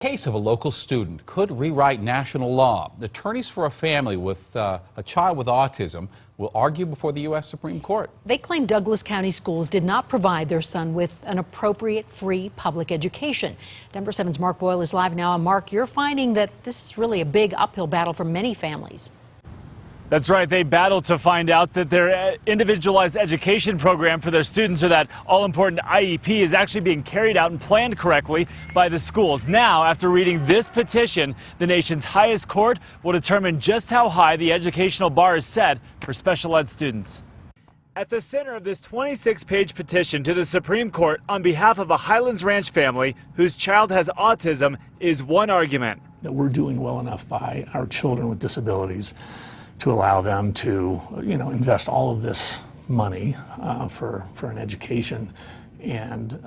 The case of a local student could rewrite national law. Attorneys for a family with a child with autism will argue before the U.S. Supreme Court. They claim Douglas County schools did not provide their son with an appropriate free public education. Denver 7's Mark Boyle is live now. And Mark, you're finding that this is really a big uphill battle for many families. That's right. They battle to find out that their individualized education program for their students, or that all-important IEP, is actually being carried out and planned correctly by the schools. Now, after reading this petition, the nation's highest court will determine just how high the educational bar is set for special ed students. At the center of this 26-page petition to the Supreme Court on behalf of a Highlands Ranch family whose child has autism is one argument. That we're doing well enough by our children with disabilities to allow them to, invest all of this money for an education, and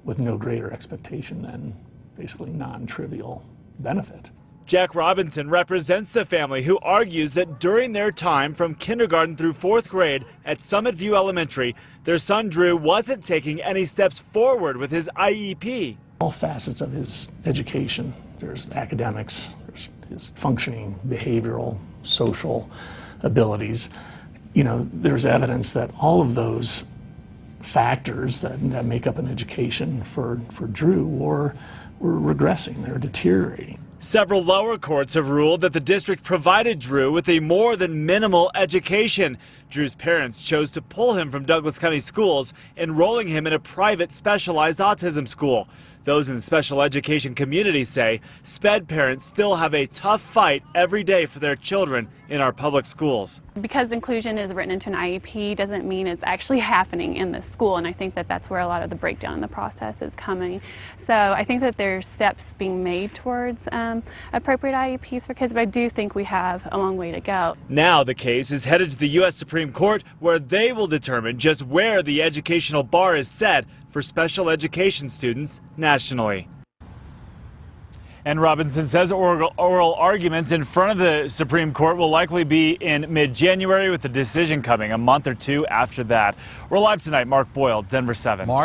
with no greater expectation than basically non-trivial benefit. Jack Robinson represents the family who argues that during their time from kindergarten through 4th grade at Summit View Elementary, their son Drew wasn't taking any steps forward with his IEP. All facets of his education. There's academics, there's his functioning, behavioral, social abilities. There's evidence that all of those factors that make up an education for Drew were regressing, they were deteriorating. Several lower courts have ruled that the district provided Drew with a more than minimal education. Drew's parents chose to pull him from Douglas County schools, enrolling him in a private specialized autism school. Those in the special education community say SPED parents still have a tough fight every day for their children in our public schools. Because inclusion is written into an IEP doesn't mean it's actually happening in the school, and I think that that's where a lot of the breakdown in the process is coming. So I think that there's steps being made towards appropriate IEPs for kids, but I do think we have a long way to go. Now the case is headed to the U.S. Supreme Court, where they will determine just where the educational bar is set for special education students nationally. And Robinson says oral arguments in front of the Supreme Court will likely be in mid-January, with the decision coming a month or two after that. We're live tonight. Mark Boyle, Denver 7. Mark.